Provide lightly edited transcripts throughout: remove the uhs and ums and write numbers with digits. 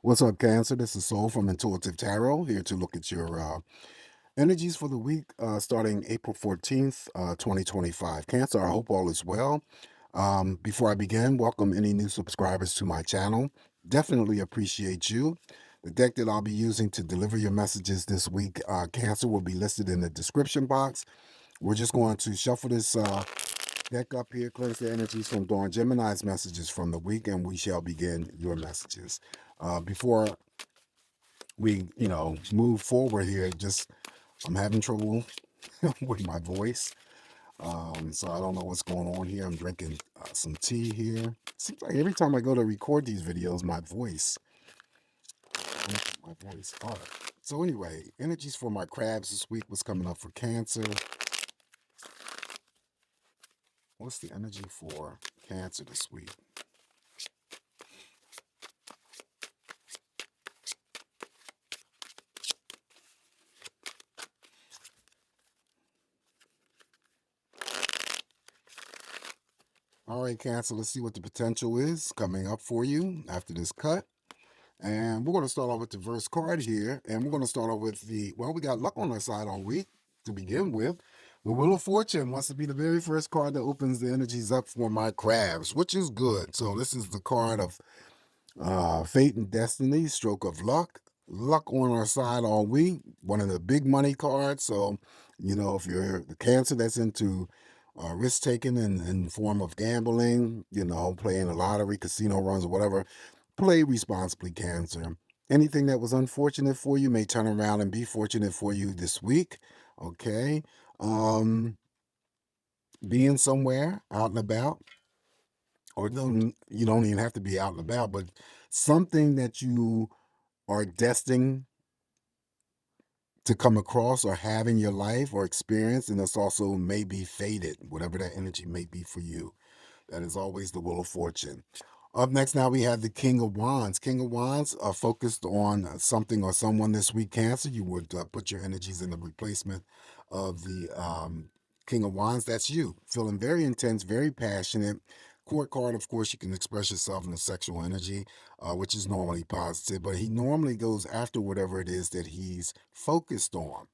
What's up, Cancer? This is Soul from Intuitive Tarot, here to look at your energies for the week starting April 14th, 2025. Cancer, I hope all is well. Before I begin, welcome any new subscribers to my channel. Definitely appreciate you. The deck that I'll be using to deliver your messages this week, Cancer, will be listed in the description box. We're just going to shuffle this deck up here, cleanse the energies from Dawn Gemini's messages from the week, and we shall begin your messages. Before we, move forward here, just I'm having trouble with my voice. So I don't know what's going on here. I'm drinking some tea here. Seems like every time I go to record these videos, my voice. All right. So anyway, energies for my crabs this week was coming up for Cancer. What's the energy for Cancer this week? All right, Cancer, let's see what the potential is coming up for you after this cut. And we're going to start off with the verse card here. And we're going to start off with we got luck on our side all week to begin with. The Wheel of Fortune wants to be the very first card that opens the energies up for my crabs, which is good. So this is the card of fate and destiny, stroke of luck. Luck on our side all week. One of the big money cards. So, if you're the Cancer that's into risk taking in form of gambling, playing a lottery, casino runs, or whatever, play responsibly, Cancer. Anything that was unfortunate for you may turn around and be fortunate for you this week. Okay. Being somewhere out and about, or you don't even have to be out and about, but something that you are destined to come across or have in your life or experience, and that's also may be fated, whatever that energy may be for you. That is always the Wheel of Fortune. Up next, now we have the King of Wands. King of Wands are focused on something or someone this week, Cancer. You would put your energies in the replacement of the King of Wands. That's you. Feeling very intense, very passionate. Court card, of course, you can express yourself in the sexual energy, which is normally positive, but he normally goes after whatever it is that he's focused on.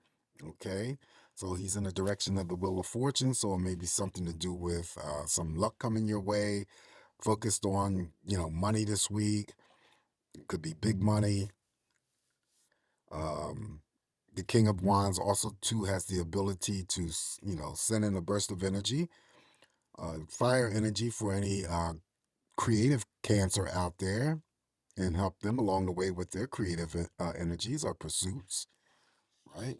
Okay? So he's in the direction of the Wheel of Fortune, so it may be something to do with some luck coming your way, focused on, money this week. It could be big money. The King of Wands also, too, has the ability to, send in a burst of energy, fire energy for any creative Cancer out there and help them along the way with their creative energies or pursuits, right?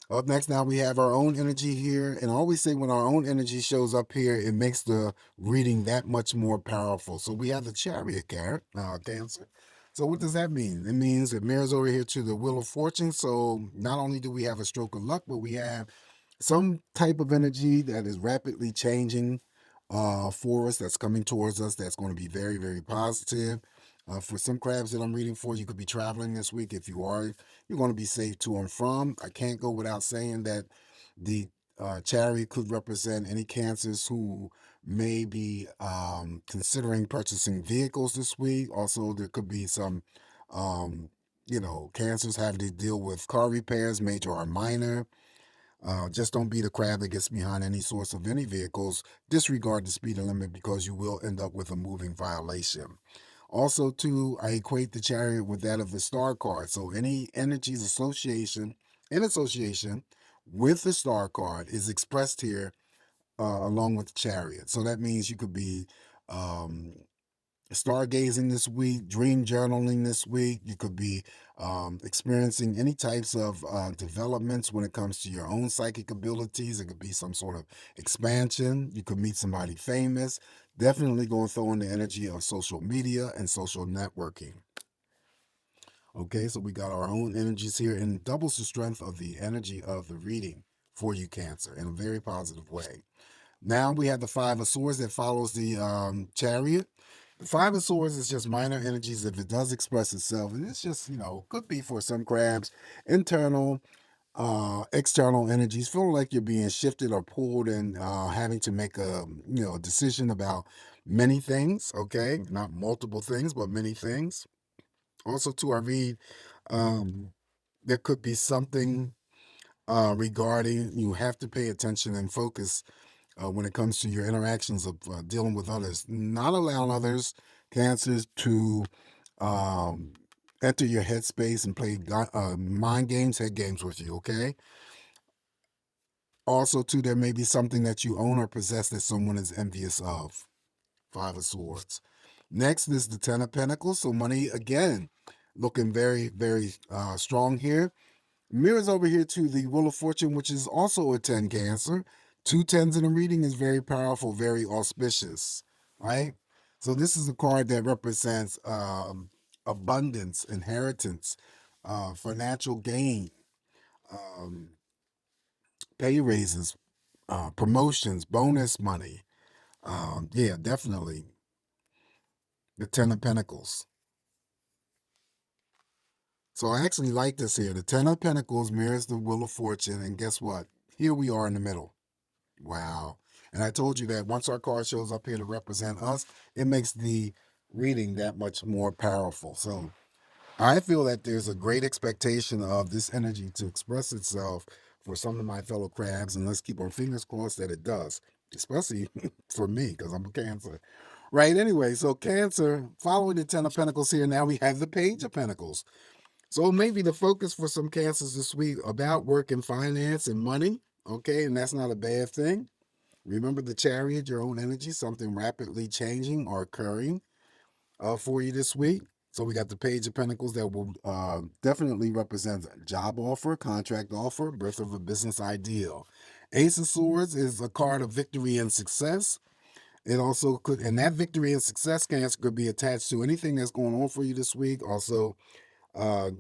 Up next, now we have our own energy here. And I always say when our own energy shows up here, it makes the reading that much more powerful. So we have the Chariot card, Cancer. So what does that mean? It means it mirrors over here to the Wheel of Fortune. So not only do we have a stroke of luck, but we have some type of energy that is rapidly changing for us, that's coming towards us, that's going to be very, very positive. For some crabs that I'm reading for, you could be traveling this week. If you are, you're going to be safe to and from. I can't go without saying that the Chariot could represent any Cancers who may be considering purchasing vehicles this week. Also, there could be some, Cancers having to deal with car repairs, major or minor. Just don't be the crab that gets behind any source of any vehicles. Disregard the speed limit because you will end up with a moving violation. Also, too, I equate the Chariot with that of the Star card. So any energies in association with the Star card is expressed here along with the Chariot. So that means you could be um, stargazing this week, dream journaling this week. You could be experiencing any types of developments when it comes to your own psychic abilities. It could be some sort of expansion. You could meet somebody famous. Definitely going to throw in the energy of social media and social networking. Okay, so we got our own energies here, and it doubles the strength of the energy of the reading for you, Cancer, in a very positive way. Now we have the Five of Swords that follows the Chariot. The Five of Swords is just minor energies if it does express itself. And it's just, could be for some crabs, internal, external energies. Feel like you're being shifted or pulled and having to make a decision about many things, okay? Not multiple things, but many things. Also, too, I read um, there could be something regarding you have to pay attention and focus when it comes to your interactions of dealing with others. Not allowing others, cancers, to um, enter your headspace and play mind games, head games with you, okay? Also, too, there may be something that you own or possess that someone is envious of. Five of Swords. Next is the Ten of Pentacles. So money, again, looking very, very strong here. Mirrors over here to the Wheel of Fortune, which is also a 10 Cancer. Two tens in a reading is very powerful, very auspicious, right? So this is a card that represents abundance, inheritance, financial gain, um, pay raises, promotions, bonus money. Yeah, definitely. The Ten of Pentacles. So I actually like this here. The Ten of Pentacles mirrors the Wheel of Fortune, and guess what? Here we are in the middle. Wow. And I told you that once our card shows up here to represent us, it makes the reading that much more powerful. So I feel that there's a great expectation of this energy to express itself for some of my fellow crabs, and let's keep our fingers crossed that it does, especially for me, because I'm a Cancer. Right, anyway, so Cancer, following the Ten of Pentacles here, now we have the Page of Pentacles. So maybe the focus for some Cancers this week about work and finance and money, okay, and that's not a bad thing. Remember the Chariot, your own energy, something rapidly changing or occurring for you this week. So we got the Page of Pentacles that will definitely represent job offer, contract offer, birth of a business ideal. Ace of Swords is a card of victory and success. It also could, and that victory and success, Cancer, could be attached to anything that's going on for you this week. Also, uh,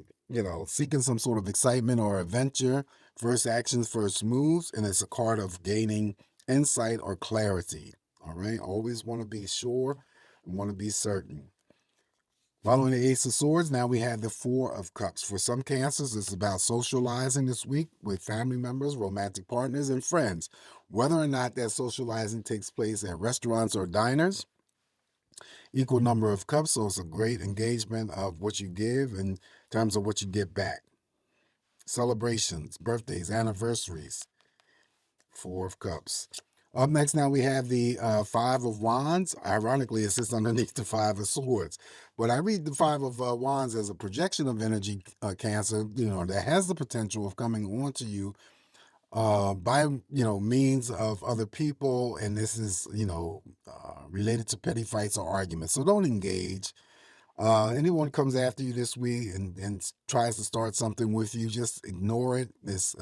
seeking some sort of excitement or adventure, first actions, first moves, and it's a card of gaining insight or clarity. All right, always want to be sure and want to be certain. Following the Ace of Swords, now we have the Four of Cups. For some Cancers, it's about socializing this week with family members, romantic partners, and friends. Whether or not that socializing takes place at restaurants or diners, equal number of cups, so it's a great engagement of what you give in terms of what you get back. Celebrations, birthdays, anniversaries, Four of Cups. Up next, now we have the Five of Wands. Ironically, it sits underneath the Five of Swords. But I read the Five of Wands as a projection of energy, Cancer, that has the potential of coming onto you by, means of other people. And this is, related to petty fights or arguments. So don't engage. Anyone comes after you this week and tries to start something with you, just ignore it. It's,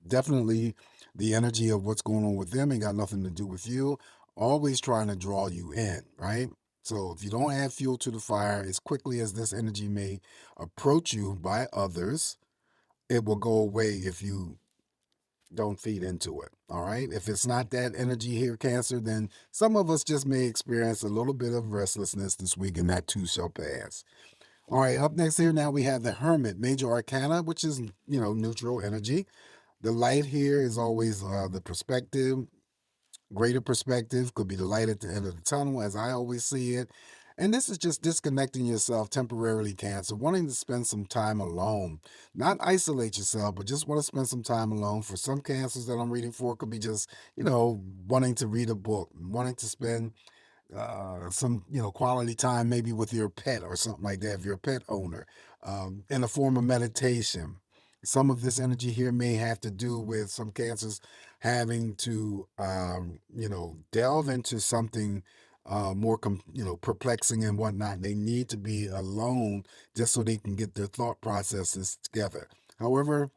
definitely the energy of what's going on with them ain't got nothing to do with you. Always trying to draw you in, right? So if you don't add fuel to the fire, as quickly as this energy may approach you by others, it will go away if you don't feed into it. All right. If it's not that energy here, Cancer, then some of us just may experience a little bit of restlessness this week, and that too shall pass. All right. Up next here, now we have the Hermit, Major Arcana, which is, neutral energy. The light here is always the perspective. Greater perspective could be the light at the end of the tunnel, as I always see it. And this is just disconnecting yourself temporarily, Cancer, wanting to spend some time alone. Not isolate yourself, but just want to spend some time alone. For some Cancers that I'm reading for, it could be just, wanting to read a book, wanting to spend some quality time maybe with your pet or something like that if you're a pet owner, in a form of meditation. Some of this energy here may have to do with some Cancers having to delve into something more perplexing and whatnot. They need to be alone just so they can get their thought processes together. However,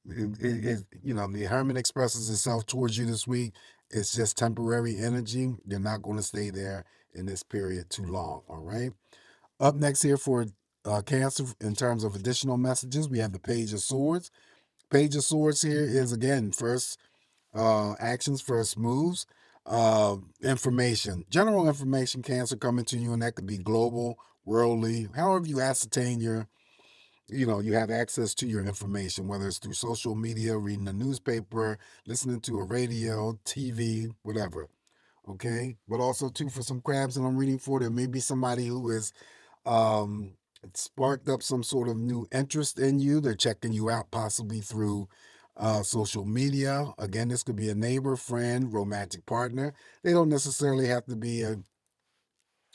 the Hermit expresses itself towards you this week. It's just temporary energy. You're not going to stay there in this period too long. All right. Up next here for Cancer, in terms of additional messages, we have the Page of Swords. Page of Swords here is, again, first actions, first moves, information, general information, Cancer, coming to you, and that could be global, worldly, however you ascertain you have access to your information, whether it's through social media, reading a newspaper, listening to a radio, TV, whatever. Okay. But also, too, for some crabs that I'm reading for, there may be somebody who is It sparked up some sort of new interest in you. They're checking you out possibly through social media. Again, this could be a neighbor, friend, romantic partner. They don't necessarily have to be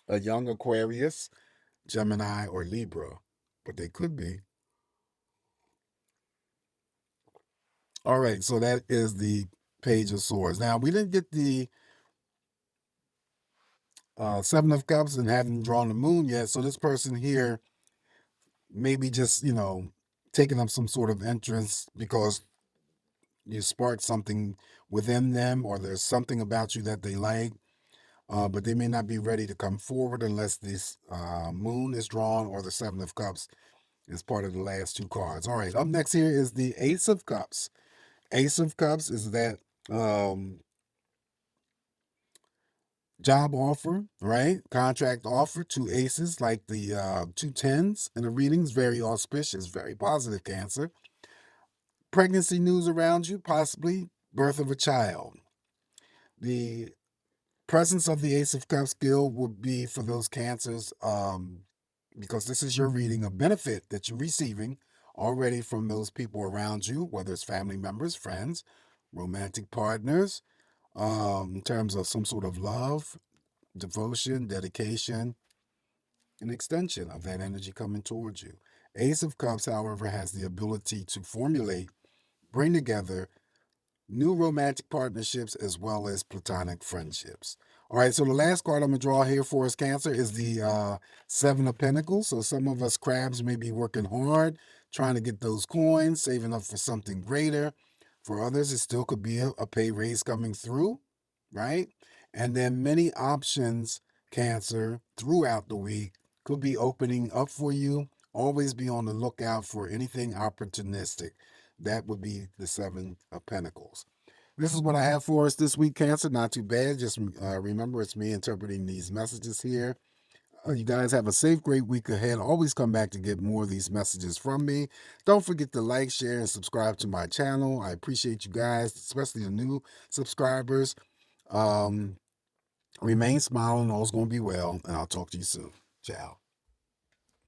a young Aquarius, Gemini, or Libra, but they could be. All right, so that is the Page of Swords. Now, we didn't get the Seven of Cups and haven't drawn the Moon yet, so this person here maybe just, taking up some sort of interest because you sparked something within them, or there's something about you that they like, but they may not be ready to come forward unless this Moon is drawn or the Seven of Cups is part of the last two cards. All right, up next here is the Ace of Cups. Ace of Cups is that job offer, right? Contract offer, two aces, like the two tens in the readings, very auspicious, very positive, Cancer. Pregnancy news around you, possibly birth of a child. The presence of the Ace of Cups skill would be for those Cancers, because this is your reading, a benefit that you're receiving already from those people around you, whether it's family members, friends, romantic partners, in terms of some sort of love, devotion, dedication, an extension of that energy coming towards you. Ace of Cups, however, has the ability to formulate, bring together new romantic partnerships as well as platonic friendships. All right, so the last card I'm going to draw here for us, Cancer, is the Seven of Pentacles. So some of us crabs may be working hard, trying to get those coins, saving up for something greater. For others, it still could be a pay raise coming through, right? And then many options, Cancer, throughout the week could be opening up for you. Always be on the lookout for anything opportunistic. That would be the Seven of Pentacles. This is what I have for us this week, Cancer. Not too bad. Just remember, it's me interpreting these messages here. You guys have a safe, great week ahead. Always come back to get more of these messages from me. Don't forget to like, share, and subscribe to my channel. I appreciate you guys, especially the new subscribers. Remain smiling. All's going to be well, and I'll talk to you soon. Ciao.